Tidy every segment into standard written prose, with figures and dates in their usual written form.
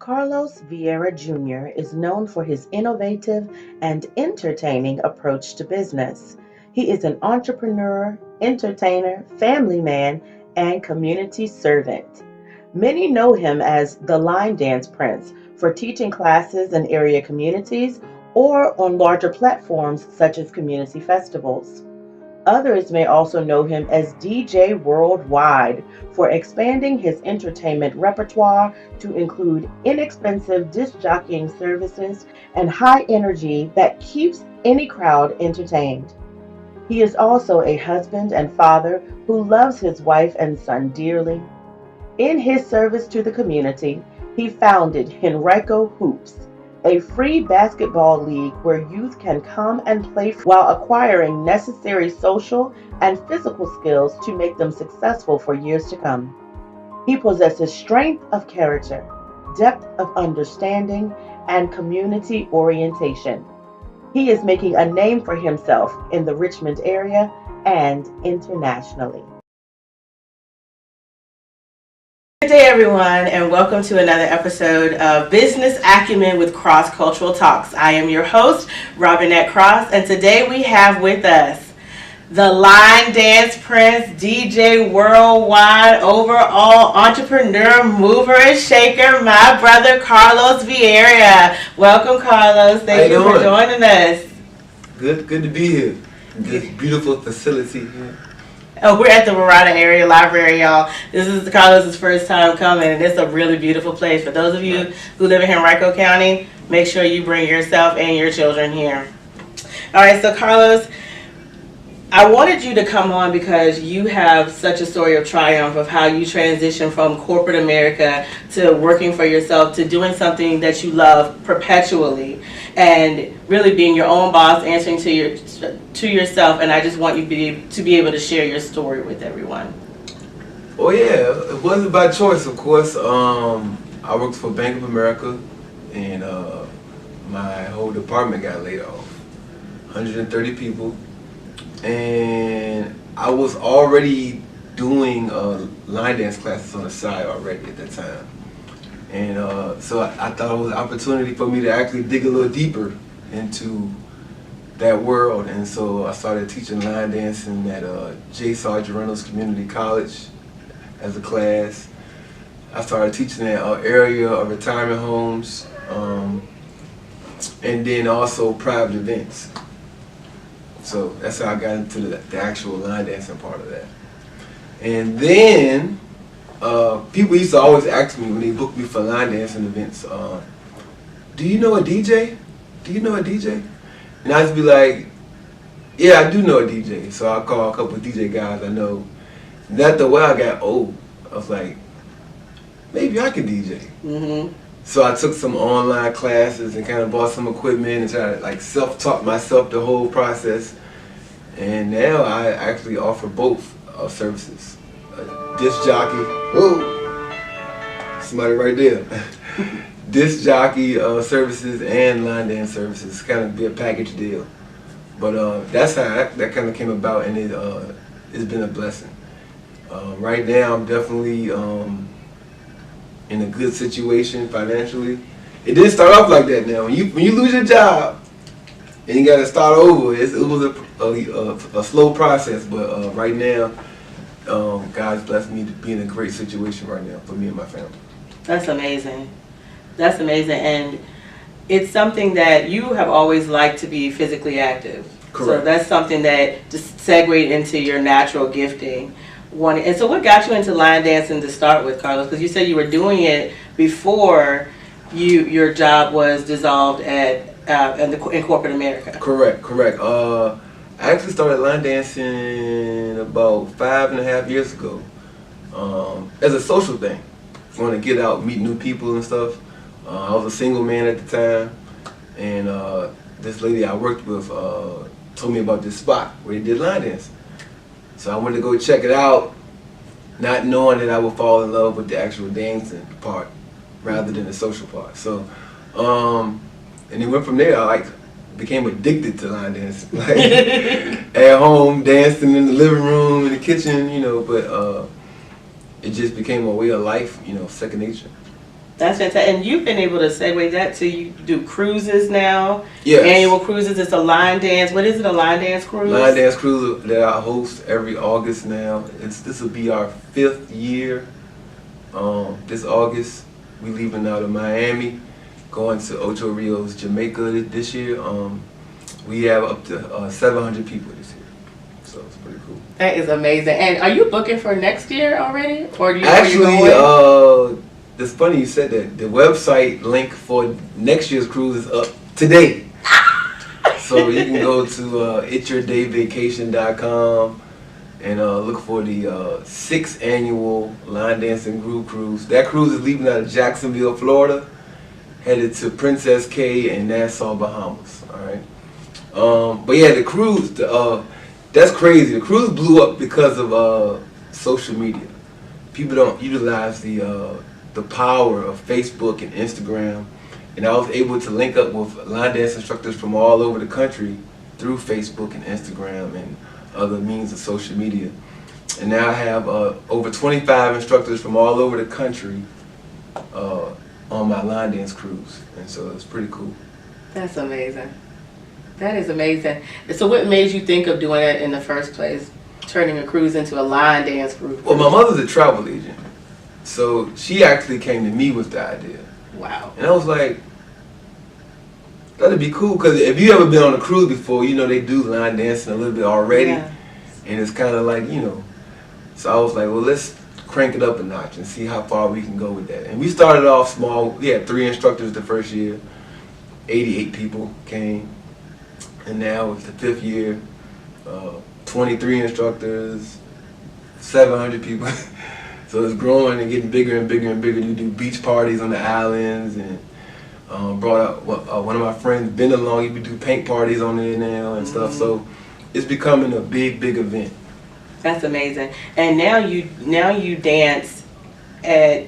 Carlos Vieira Jr. is known for his innovative and entertaining approach to business. He is an entrepreneur, entertainer, family man, and community servant. Many know him as the Line Dance Prince for teaching classes in area communities or on larger platforms such as community festivals. Others may also know him as DJ Worldwide for expanding his entertainment repertoire to include inexpensive disc jockeying services and high energy that keeps any crowd entertained. He is also a husband and father who loves his wife and son dearly. In his service to the community, he founded Henrico Hoops, a free basketball league where youth can come and play while acquiring necessary social and physical skills to make them successful for years to come. He possesses strength of character, depth of understanding, and community orientation. He is making a name for himself in the Richmond area and internationally. Good day, everyone, and welcome to another episode of Business Acumen with Cross Cultural Talks. I am your host, Robinette Cross, and today we have with us the Line Dance Prince, DJ Worldwide, overall entrepreneur, mover, and shaker, my brother Carlos Vieira. Welcome, Carlos. Thank you for joining us. Good to be here. This beautiful facility here. Oh, we're at the Verada Area Library, y'all. This is Carlos's first time coming, and it's a really beautiful place. For those of you who live in Henrico County, make sure you bring yourself and your children here. All right, so Carlos, I wanted you to come on because you have such a story of triumph of how you transitioned from corporate America to working for yourself to doing something that you love perpetually and really being your own boss, answering to yourself. And I just want you to be able to share your story with everyone. Oh yeah, it wasn't by choice, of course. I worked for Bank of America, and my whole department got laid off. 130 people. And I was already doing line dance classes on the side already at that time. And so I thought it was an opportunity for me to actually dig a little deeper into that world. And so I started teaching line dancing at J. Sargent Reynolds Community College as a class. I started teaching at area of retirement homes, and then also private events. So that's how I got into the actual line dancing part of that. And then people used to always ask me when they booked me for line dancing events, do you know a DJ? Do you know a DJ? And I'd be like, yeah, I do know a DJ. So I call a couple of DJ guys I know. And after a while I got old. I was like, maybe I could DJ. Mm-hmm. So I took some online classes and kind of bought some equipment and tried to like self-taught myself the whole process. And now I actually offer both services. Disc jockey, whoa, somebody right there. Disc jockey services and line dance services, kind of be a package deal. But that's how that kind of came about, and it's been a blessing. Right now I'm definitely in a good situation financially. It didn't start off like that. Now when you lose your job and you got to start over, it was a slow process. But right now, God's blessed me to be in a great situation right now for me and my family. That's amazing. That's amazing, and it's something that you have always liked to be physically active. Correct. So that's something that just segued into your natural gifting. And so what got you into line dancing to start with, Carlos? Because you said you were doing it before your job was dissolved in corporate America. Correct. I actually started line dancing about 5.5 years ago as a social thing. I want to get out, meet new people and stuff. I was a single man at the time, and this lady I worked with told me about this spot where they did line dancing. So I went to go check it out, not knowing that I would fall in love with the actual dancing part rather than the social part. So, and it went from there. I became addicted to line dancing. Like at home, dancing in the living room, in the kitchen, but it just became a way of life, second nature. That's fantastic. And you've been able to segue that to you do cruises now. Yes. Annual cruises. It's a line dance. What is it? A line dance cruise? Line dance cruise that I host every August now. This will be our 5th year. This August we leaving out of Miami, going to Ocho Rios, Jamaica this year. We have up to 700 people this year, so it's pretty cool. That is amazing. And are you booking for next year already, or do you? Actually, it's funny you said that. The website link for next year's cruise is up today. So you can go to ityourdayvacation.com and look for the 6th annual Line Dancing Groove Cruise. That cruise is leaving out of Jacksonville, Florida, headed to Princess Cay and Nassau, Bahamas. All right. But yeah, the cruise, that's crazy. The cruise blew up because of social media. People don't utilize the power of Facebook and Instagram. And I was able to link up with line dance instructors from all over the country through Facebook and Instagram and other means of social media. And now I have over 25 instructors from all over the country on my line dance cruise. And so it's pretty cool. That's amazing. That is amazing. So what made you think of doing it in the first place? Turning a cruise into a line dance cruise? Well, my mother's a travel agent. So she actually came to me with the idea. Wow. And I was like, that'd be cool, because if you ever been on a cruise before, you know they do line dancing a little bit already. Yeah. And it's kind of like, so I was like, well, let's crank it up a notch and see how far we can go with that. And we started off small. We had 3 instructors the first year. 88 people came. And now it's the 5th year, 23 instructors, 700 people. So it's growing and getting bigger and bigger and bigger. We do beach parties on the islands, and brought out one of my friends, Ben along. He would do paint parties on there now and stuff. So it's becoming a big, big event. That's amazing. And now you dance at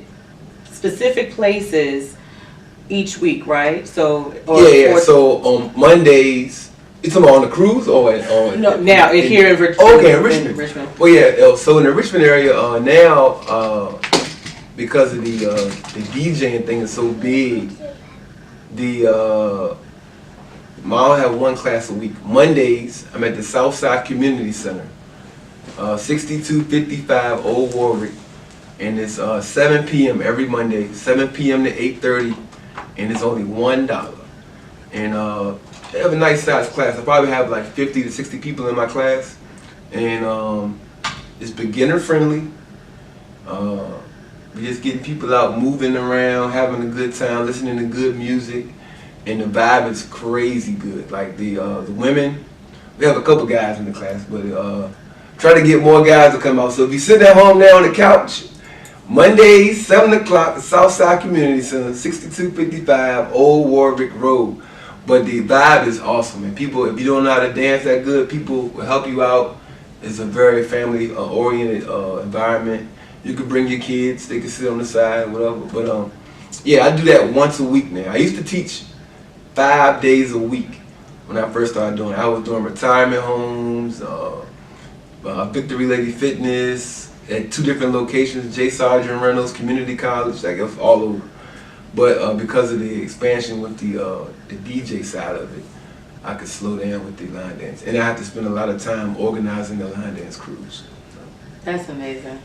specific places each week, right? So yeah. So on Mondays, you talking about on the cruise or here in Richmond? Okay, in Richmond. Well, yeah. So in the Richmond area now, because of the DJing thing is so big, I'll have 1 class a week. Mondays, I'm at the Southside Community Center, 6255 Old Warwick, and it's 7 p.m. every Monday, 7 p.m. to 8:30, and it's only $1. And I have a nice sized class. I probably have like 50 to 60 people in my class, and it's beginner friendly. We're just getting people out, moving around, having a good time, listening to good music, and the vibe is crazy good. Like the women, we have a couple guys in the class, but try to get more guys to come out. So if you sit at home now on the couch, Mondays, 7 o'clock, the Southside Community Center, 6255 Old Warwick Road. But the vibe is awesome, and people, if you don't know how to dance that good, people will help you out. It's a very family-oriented environment. You can bring your kids; they can sit on the side, whatever. But yeah, I do that once a week now. I used to teach 5 days a week when I first started doing it. I was doing retirement homes, Victory Lady Fitness at 2 different locations, J. Sargent Reynolds Community College, like it was all over. But because of the expansion with the DJ side of it, I could slow down with the line dance. And I have to spend a lot of time organizing the line dance cruise. That's amazing.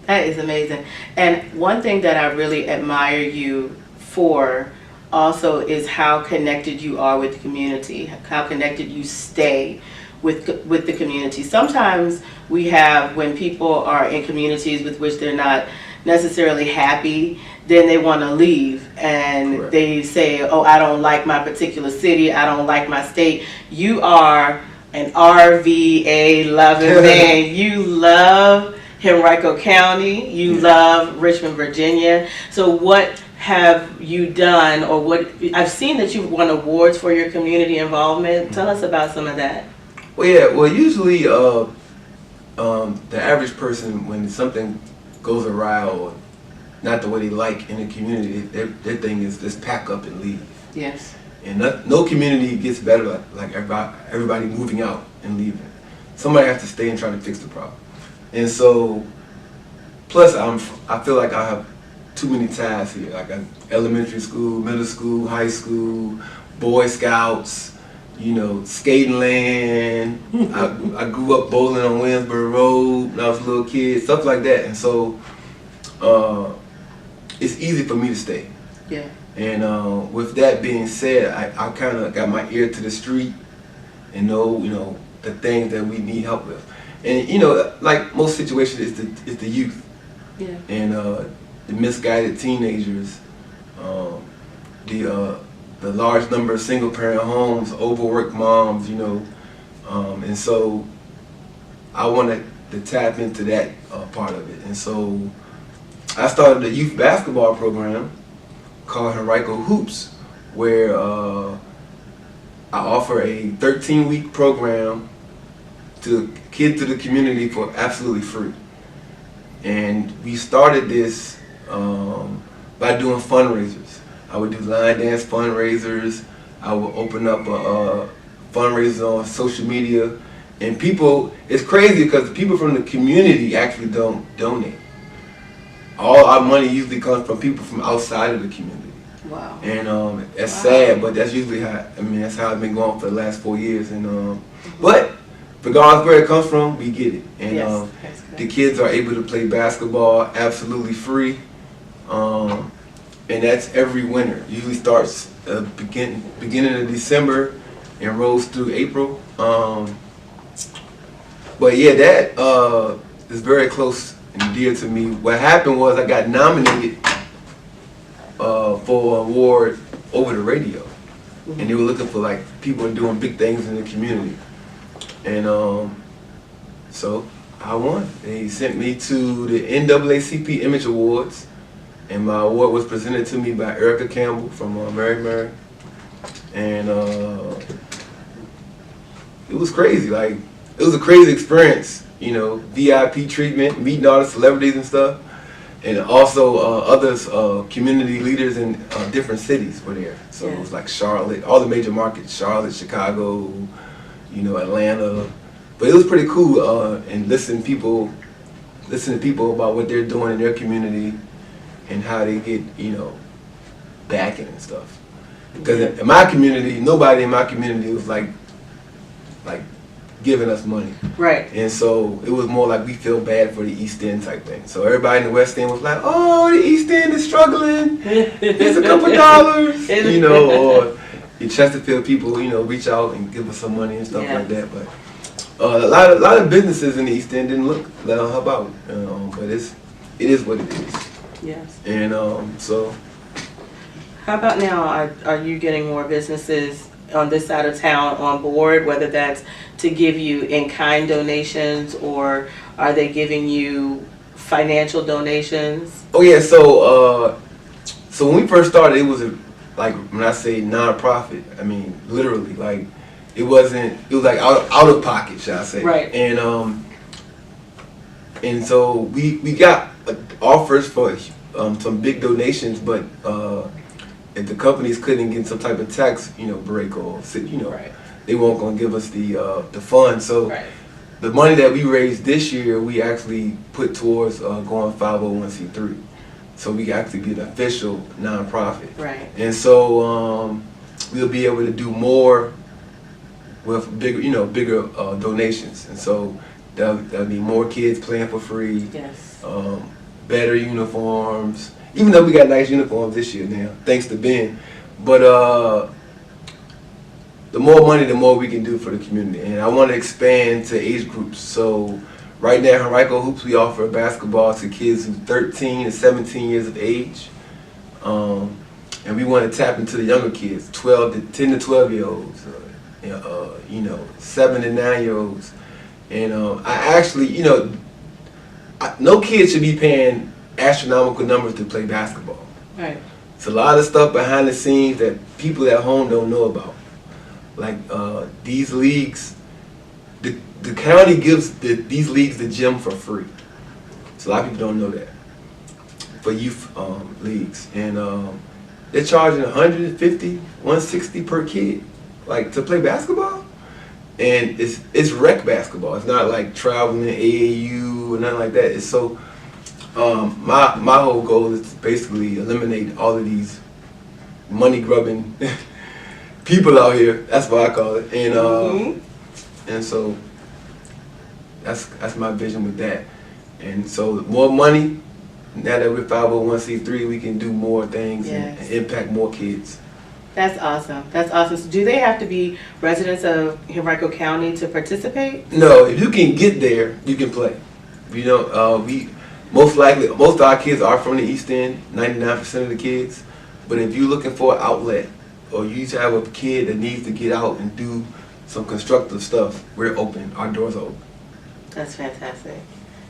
That is amazing. And one thing that I really admire you for also is how connected you are with the community, how connected you stay with the community. Sometimes we have, when people are in communities with which they're not necessarily happy, then they want to leave and Correct. They say, oh, I don't like my particular city, I don't like my state. You are an RVA loving man. You love Henrico County, you love Richmond, Virginia. So what have you done, or what, I've seen that you've won awards for your community involvement. Tell us about some of that. Well, yeah, well usually the average person, when something goes awry or not the way they like in the community, their thing is just pack up and leave. Yes. And no community gets better like everybody moving out and leaving. Somebody has to stay and try to fix the problem. And so, plus I feel like I have too many ties here. Like elementary school, middle school, high school, Boy Scouts, you know, skating land. I grew up bowling on Williamsburg Road when I was a little kid, stuff like that. And so it's easy for me to stay. Yeah. And with that being said, I kind of got my ear to the street and know, you know, the things that we need help with. And, you know, like most situations, it's the youth. Yeah. And the misguided teenagers, the large number of single-parent homes, overworked moms, you know. And so I wanted to tap into that part of it. And so I started a youth basketball program called Henrico Hoops, where I offer a 13-week program to kids of the community for absolutely free. And we started this by doing fundraisers. I would do line dance fundraisers. I would open up fundraisers on social media. And people, it's crazy because the people from the community actually don't donate. All our money usually comes from people from outside of the community. Wow. And that's sad, but that's usually how, I mean, that's how it's been going for the last 4 years. And but regardless where it comes from, we get it. And Yes, the kids are able to play basketball absolutely free. And that's every winter. Usually starts beginning of December and rolls through April. But yeah, that is very close and dear to me. What happened was I got nominated for an award over the radio. And they were looking for like people doing big things in the community. And so I won. They sent me to the NAACP Image Awards, and my award was presented to me by Erica Campbell from Mary. And it was crazy. Like, it was a crazy experience, you know, VIP treatment, meeting all the celebrities and stuff. And also others, community leaders in different cities were there. So it was like Charlotte, all the major markets, Charlotte, Chicago, you know, Atlanta. But it was pretty cool and listen to people about what they're doing in their community and how they get, you know, backing and stuff. Because in my community, nobody in my community was like giving us money. Right. And so it was more like we feel bad for the East End type thing. So everybody in the West End was like, oh, the East End is struggling. Here's a couple dollars. You know, or the Chesterfield people, you know, reach out and give us some money and stuff like that. But a lot of businesses in the East End didn't let them help out. But it is what it is. Yes. And so. How about now? Are you getting more businesses on this side of town on board, whether that's to give you in-kind donations or are they giving you financial donations? Oh yeah, so when we first started, it was like, when I say non-profit, I mean literally, like it was like out of pocket, shall I say. Right. And so we got offers for some big donations, but if the companies couldn't get some type of tax, you know, break or, you know, they weren't going to give us the funds. So the money that we raised this year, we actually put towards going 501c3. So we actually be an official nonprofit. Right. And so we'll be able to do more with bigger donations. And so there'll be more kids playing for free. Yes. Better uniforms. Even though we got nice uniforms this year now, thanks to Ben. But the more money, the more we can do for the community. And I want to expand to age groups. So right now, Henrico Hoops, we offer basketball to kids who's 13 to 17 years of age. And we want to tap into the younger kids, 10 to 12 year olds, 7 to 9 year olds. And I actually, no kid should be paying astronomical numbers to play basketball. Right. It's a lot of stuff behind the scenes that people at home don't know about. Like these leagues, the county gives these leagues the gym for free. So a lot of people don't know that for youth leagues, and they're charging $150, $160 per kid, like to play basketball. And it's rec basketball. It's not like traveling AAU or nothing like that. It's so My whole goal is to basically eliminate all of these money grubbing people out here. That's what I call it. And so that's my vision with that. And so more money. Now that we're 501c3, we can do more things and impact more kids. That's awesome. That's awesome. So do they have to be residents of Henrico County to participate? No, if you can get there, you can play. You know, we most of our kids are from the East End, 99% of the kids. But if you're looking for an outlet, or you have a kid that needs to get out and do some constructive stuff, we're open. Our doors are open. That's fantastic.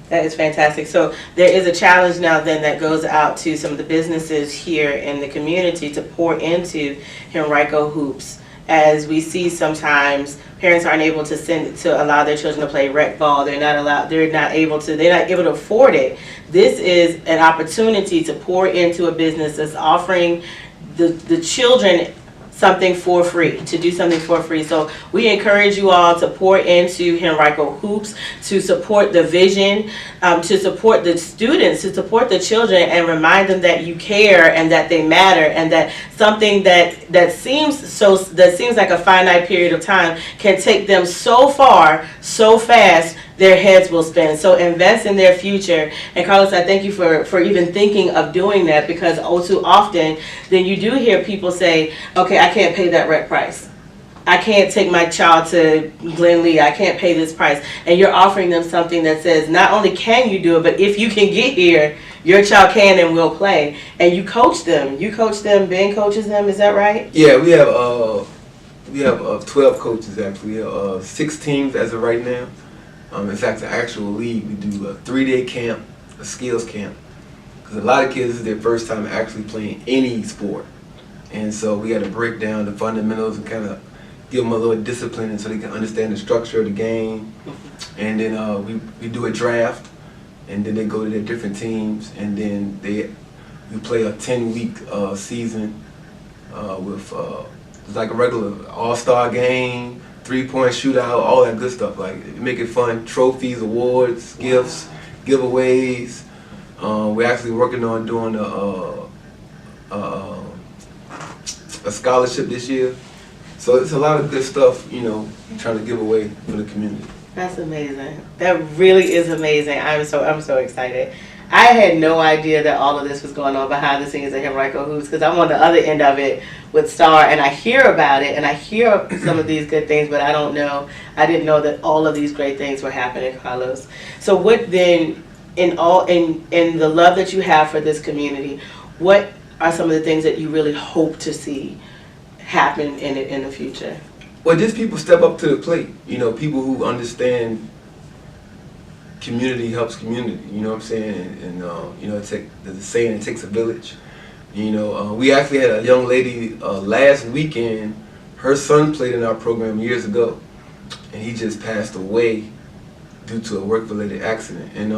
That is fantastic. So there is a challenge now then that goes out to some of the businesses here in the community to pour into Henrico Hoops. As we see sometimes parents aren't able to allow their children to play rec ball. They're not able to afford it. This is an opportunity to pour into a business that's offering the children something for free, to do something for free. So we encourage you all to pour into Henrico Hoops, to support the vision, to support the students, to support the children, and remind them that you care and that they matter, and that something that seems like a finite period of time can take them so far, so fast, their heads will spin. So invest in their future. And Carlos, I thank you for even thinking of doing that, because oh too often then you do hear people say, okay, I can't pay that rent price. I can't take my child to Glen Lee. I can't pay this price. And you're offering them something that says not only can you do it, but if you can get here, your child can and will play. And you coach them. Ben coaches them, is that right? Yeah, we have 12 coaches actually. We have 6 teams as of right now. It's actually an actual league. We do a 3-day camp, a skills camp. Because a lot of kids, this is their first time actually playing any sport. And so we got to break down the fundamentals and kind of give them a little discipline, and so they can understand the structure of the game. And then we do a draft, and then they go to their different teams, and then we play a 10-week season with it's like a regular all-star game, 3-point shootout, all that good stuff. Like, make it fun. Trophies, awards, gifts, giveaways. We're actually working on doing a scholarship this year. So it's a lot of good stuff, you know, trying to give away for the community. That's amazing. That really is amazing. I'm so excited. I had no idea that all of this was going on behind the scenes at Henrico Hoops, because I'm on the other end of it with Star, and I hear about it and I hear some of these good things, but I didn't know that all of these great things were happening, Carlos. So what then, in the love that you have for this community, what are some of the things that you really hope to see happen in the future? Well, just people step up to the plate. You know, people who understand community helps community. You know what I'm saying? And you know, there's a saying, it takes a village. You know, we actually had a young lady last weekend. Her son played in our program years ago, and he just passed away due to a work-related accident. And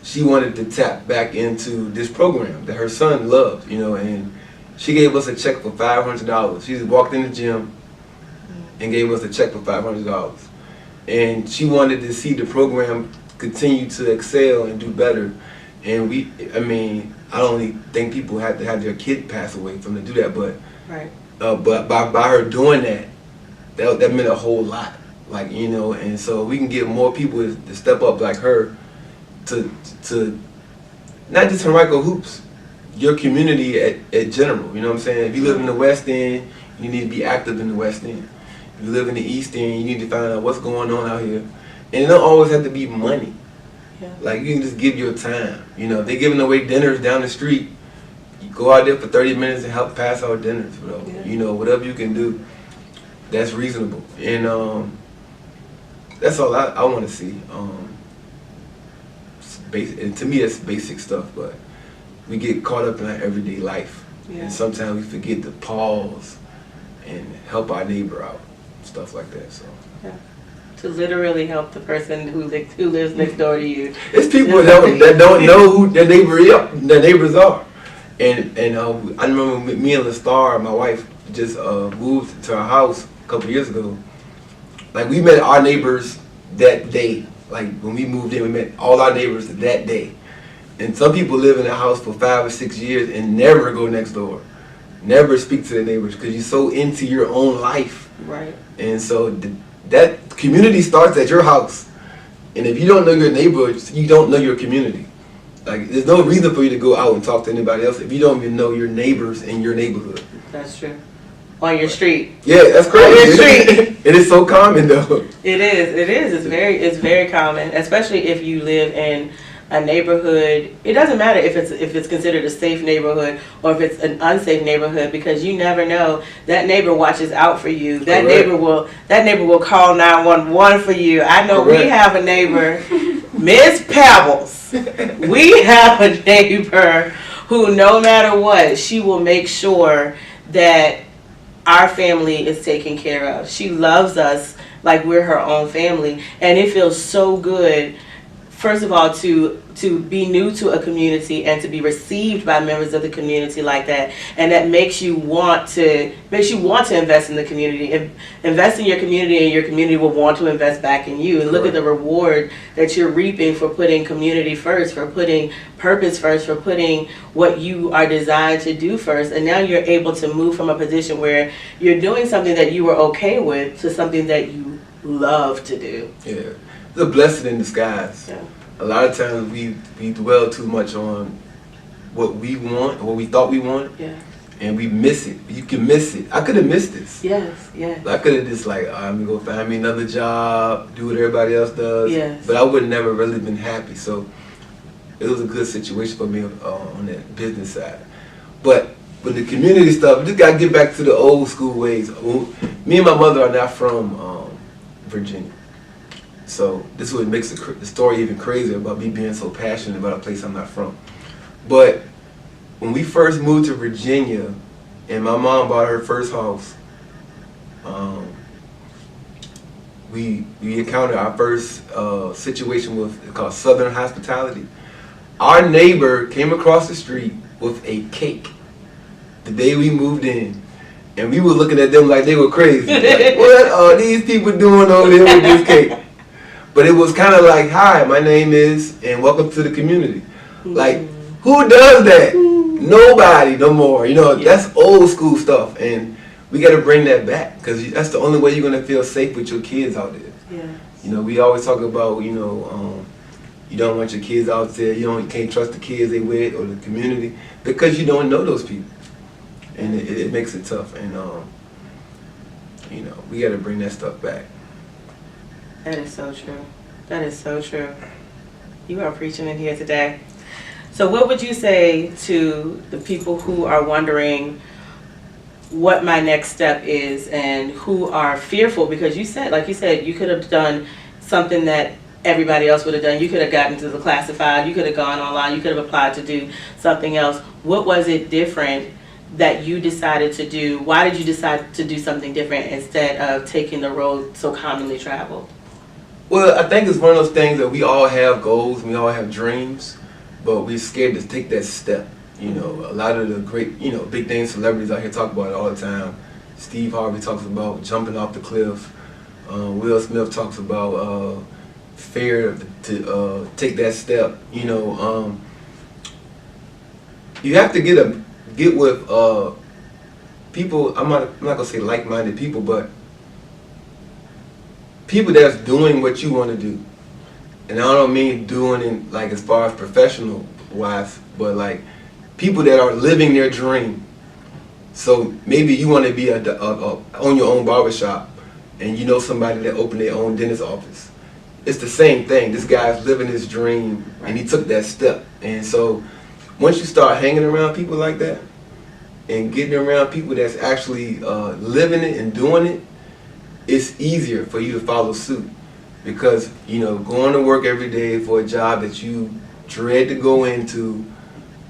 she wanted to tap back into this program that her son loved. You know, and she gave us a check for $500. She just walked in the gym and gave us a check for $500. And she wanted to see the program continue to excel and do better. And I don't really think people have to have their kid pass away from to do that, but right. But by her doing that meant a whole lot. Like, you know, and so we can get more people to step up like her to not just Henrico Hoops, your community at general. You know what I'm saying? If you live in the West End, you need to be active in the West End. If you live in the East End, you need to find out what's going on out here. And it don't always have to be money. Yeah. Like, you can just give your time. You know, if they're giving away dinners down the street, you go out there for 30 minutes and help pass out dinners. Yeah. You know, whatever you can do, that's reasonable. And that's all I want to see. And to me, it's basic stuff, but we get caught up in our everyday life. Yeah. And sometimes we forget to pause and help our neighbor out, stuff like that. So. Yeah. To literally help the person who lives next door to you. It's people that don't know who their neighbors are. And I remember me and LaStar, my wife, just moved to our house a couple years ago. Like, we met our neighbors that day. like when we moved in, we met all our neighbors that day. And some people live in a house for 5 or 6 years and never go next door, never speak to their neighbors because you're so into your own life. Right. And so that community starts at your house. And if you don't know your neighborhood, you don't know your community. Like, there's no reason for you to go out and talk to anybody else if you don't even know your neighbors in your neighborhood. That's true. On your street. Yeah, that's crazy. On your street. It is so common though. It is. It's very common, especially if you live in a neighborhood. It doesn't matter if it's considered a safe neighborhood or if it's an unsafe neighborhood, because you never know. That neighbor watches out for you. That neighbor will call 911 for you. I know. Correct. We have a neighbor, Miss Pebbles. We have a neighbor who, no matter what, she will make sure that our family is taken care of. She loves us like we're her own family, and it feels so good, first of all, to be new to a community and to be received by members of the community like that, and that makes you want to invest in the community. Invest in your community, and your community will want to invest back in you. And look at the reward that you're reaping for putting community first, for putting purpose first, for putting what you are designed to do first. And now you're able to move from a position where you're doing something that you were okay with to something that you love to do. Yeah, it's a blessing in disguise. Yeah. A lot of times we dwell too much on what we want, or what we thought we wanted, yeah, and we miss it. You can miss it. I could have missed this. Yes, yes. I could have just like, I'm going to go find me another job, do what everybody else does. Yes. But I would have never really been happy. So it was a good situation for me on that business side. But with the community stuff, we just got to get back to the old school ways. Me and my mother are not from Virginia. So this is what makes the story even crazier about me being so passionate about a place I'm not from. But when we first moved to Virginia and my mom bought her first house, we encountered our first situation with called Southern Hospitality. Our neighbor came across the street with a cake the day we moved in. And we were looking at them like they were crazy. Like, what are these people doing over there with this cake? But it was kind of like, hi, my name is, and welcome to the community. Like, who does that? Nobody no more. You know, yeah, that's old school stuff. And we got to bring that back, because that's the only way you're going to feel safe with your kids out there. Yeah. You know, we always talk about, you know, you don't want your kids out there. You can't trust the kids they with or the community, because you don't know those people. And it makes it tough. And, you know, we got to bring that stuff back. That is so true. That is so true. You are preaching in here today. So what would you say to the people who are wondering what my next step is and who are fearful? Because you said, like you said, you could have done something that everybody else would have done. You could have gotten to the classified. You could have gone online. You could have applied to do something else. What was it different that you decided to do? Why did you decide to do something different instead of taking the road so commonly traveled? Well, I think it's one of those things that we all have goals, we all have dreams, but we're scared to take that step. You know, a lot of the great, you know, big name celebrities out here talk about it all the time. Steve Harvey talks about jumping off the cliff. Will Smith talks about fear to take that step. You know, you have to get with people. I'm not gonna say like-minded people, but people that's doing what you want to do. And I don't mean doing it like as far as professional wise, but like people that are living their dream. So maybe you want to be own your own barbershop, and you know somebody that opened their own dentist office. It's the same thing. This guy's living his dream, and he took that step. And so once you start hanging around people like that and getting around people that's actually living it and doing it, it's easier for you to follow suit, because, you know, going to work every day for a job that you dread to go into,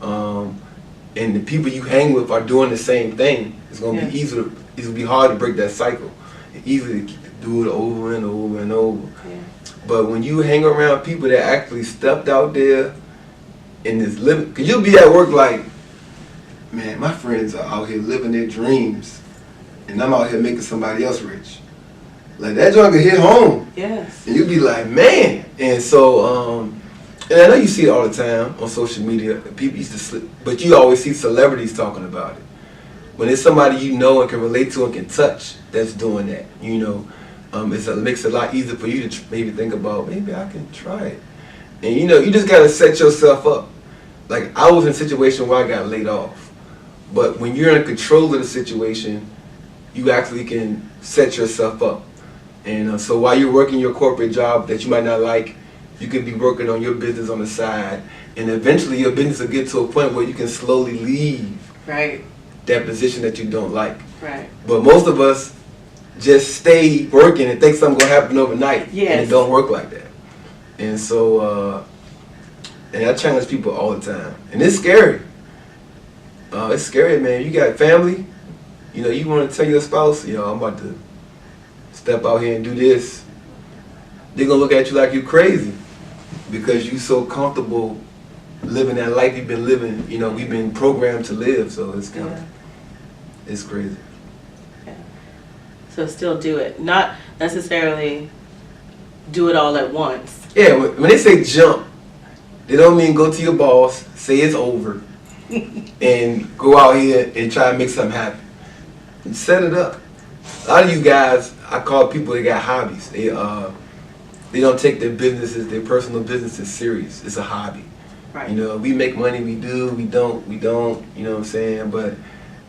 and the people you hang with are doing the same thing, it's going to be easier. It's going to be hard to break that cycle. It's easy to do it over and over and over. Yeah. But when you hang around people that actually stepped out there in this living, because you'll be at work like, man, my friends are out here living their dreams, and I'm out here making somebody else rich. Like that joint could hit home. Yes. And you'd be like, man. And so, and I know you see it all the time on social media. People used to slip, but you always see celebrities talking about it. When it's somebody you know and can relate to and can touch that's doing that, you know, it makes it a lot easier for you to maybe think about, maybe I can try it. And you know, you just gotta set yourself up. Like I was in a situation where I got laid off, but when you're in control of the situation, you actually can set yourself up. And so while you're working your corporate job that you might not like, you could be working on your business on the side, and eventually your business will get to a point where you can slowly leave that position that you don't like. Right. But most of us just stay working and think something's gonna happen overnight, and it don't work like that. And so, and I challenge people all the time, and it's scary. It's scary, man. You got family, you know. You want to tell your spouse, you know, I'm about to step out here and do this. They're gonna look at you like you're crazy because you're so comfortable living that life you've been living. You know, we've been programmed to live, so it's kind of it's crazy. Yeah. So still do it, not necessarily do it all at once. Yeah, when they say jump, they don't mean go to your boss, say it's over, and go out here and try to make something happen. And set it up. A lot of you guys, I call people that got hobbies. They don't take their businesses, their personal businesses serious. It's a hobby. Right. You know, we make money, we do, we don't, you know what I'm saying? But,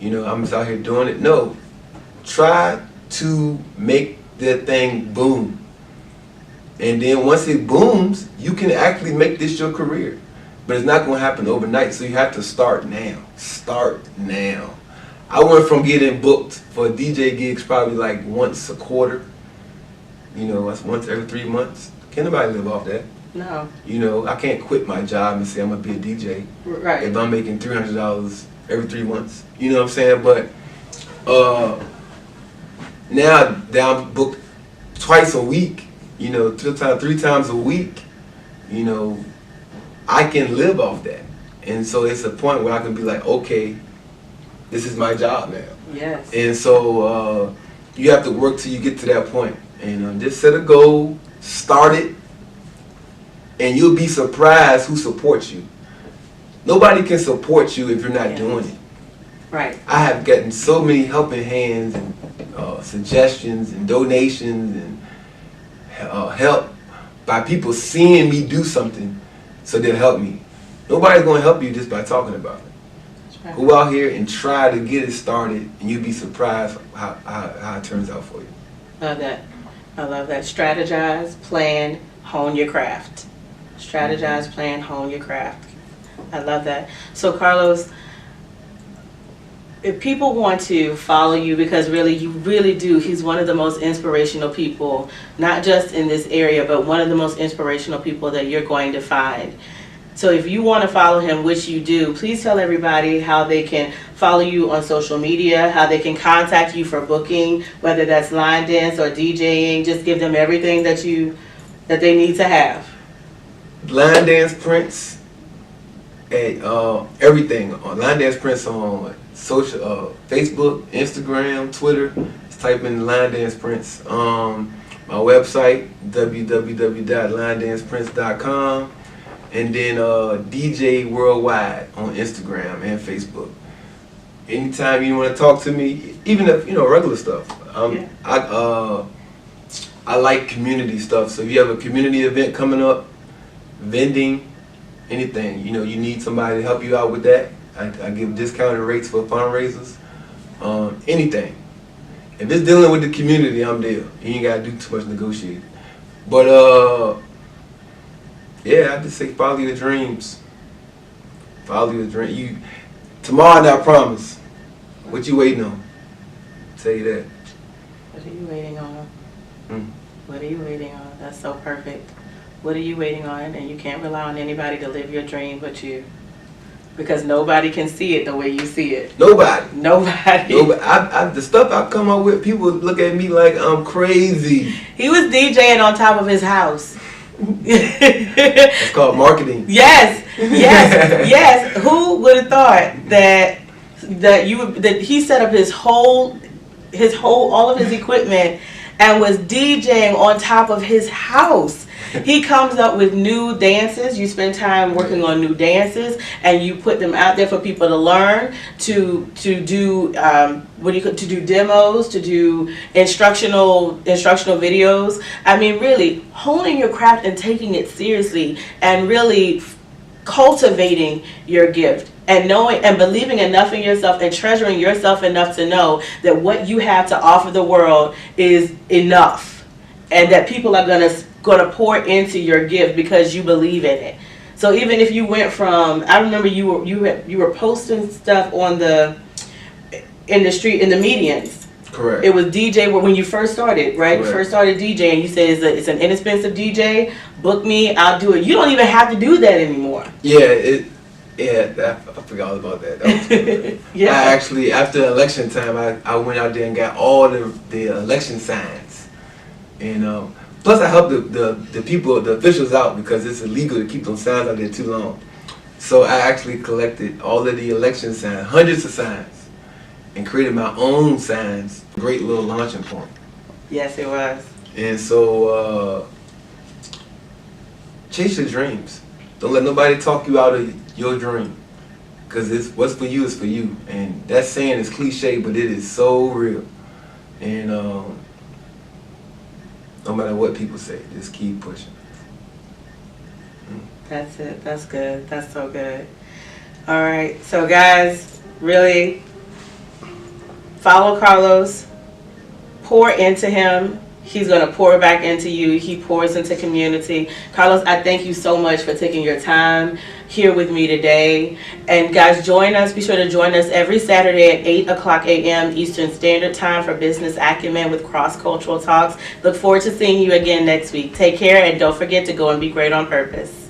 you know, I'm just out here doing it. No. Try to make that thing boom. And then once it booms, you can actually make this your career. But it's not going to happen overnight, so you have to start now. Start now. I went from getting booked for DJ gigs probably like once a quarter. You know, that's once every 3 months. Can't nobody live off that. No. You know, I can't quit my job and say I'm going to be a DJ. Right. If I'm making $300 every 3 months. You know what I'm saying? But now that I'm booked twice a week, you know, 3 times a week, you know, I can live off that. And so it's a point where I can be like, okay, this is my job now. Yes. And so you have to work till you get to that point. And just set a goal, start it, and you'll be surprised who supports you. Nobody can support you if you're not doing it. Right. I have gotten so many helping hands and suggestions and donations and help by people seeing me do something so they'll help me. Nobody's going to help you just by talking about it. That's right. Go out here and try to get it started, and you'll be surprised how it turns out for you. Love that. I love that. Strategize, plan, hone your craft. Strategize, plan, hone your craft. I love that. So Carlos, if people want to follow you, because really, you really do, he's one of the most inspirational people, not just in this area, but one of the most inspirational people that you're going to find. So if you want to follow him, which you do, please tell everybody how they can follow you on social media, how they can contact you for booking, whether that's line dance or DJing. Just give them everything that they need to have. Line Dance Prince at everything. Line Dance Prince on social, Facebook, Instagram, Twitter. Just type in Line Dance Prince. My website, www.linedanceprince.com. And then DJ Worldwide on Instagram and Facebook. Anytime you want to talk to me, even if, you know, regular stuff. I like community stuff. So if you have a community event coming up, vending, anything, you know, you need somebody to help you out with that. I give discounted rates for fundraisers. Anything. If it's dealing with the community, I'm there. You ain't got to do too much negotiating. But yeah, I just say follow your dreams. Follow your dream. Tomorrow, I promise. What you waiting on? I'll tell you that. What are you waiting on? What are you waiting on? That's so perfect. What are you waiting on? And you can't rely on anybody to live your dream but you. Because nobody can see it the way you see it. Nobody. Nobody. The stuff I come up with, people look at me like I'm crazy. He was DJing on top of his house. It's called marketing. Yes. Who would have thought that he set up all of his equipment and was DJing on top of his house. He comes up with new dances. You spend time working on new dances, and you put them out there for people to learn, to do to do demos, to do instructional videos. I mean, really honing your craft and taking it seriously, and really cultivating your gift, and knowing and believing enough in yourself and treasuring yourself enough to know that what you have to offer the world is enough, and that people are gonna pour into your gift because you believe in it. So even if you went from, I remember you were posting stuff in the street, in the medians. Correct. It was DJ when you first started, right? Correct. You first started DJing. You said it's an inexpensive DJ. Book me, I'll do it. You don't even have to do that anymore. Yeah, I forgot all about that. That was yeah. I actually, after election time, I went out there and got all the election signs, and plus I helped the people, the officials out, because it's illegal to keep those signs out there too long. So I actually collected all of the election signs, hundreds of signs, and created my own signs. Great little launching point. Yes, it was. And so, chase your dreams. Don't let nobody talk you out of your dream. Because it's what's for you is for you. And that saying is cliche, but it is so real. And no matter what people say, just keep pushing. That's it. That's good. That's so good. All right. So, guys, really follow Carlos. Pour into him. He's going to pour back into you. He pours into community. Carlos, I thank you so much for taking your time here with me today. And guys, join us. Be sure to join us every Saturday at 8 o'clock a.m. Eastern Standard Time for Business Acumen with Cross-Cultural Talks. Look forward to seeing you again next week. Take care, and don't forget to go and be great on purpose.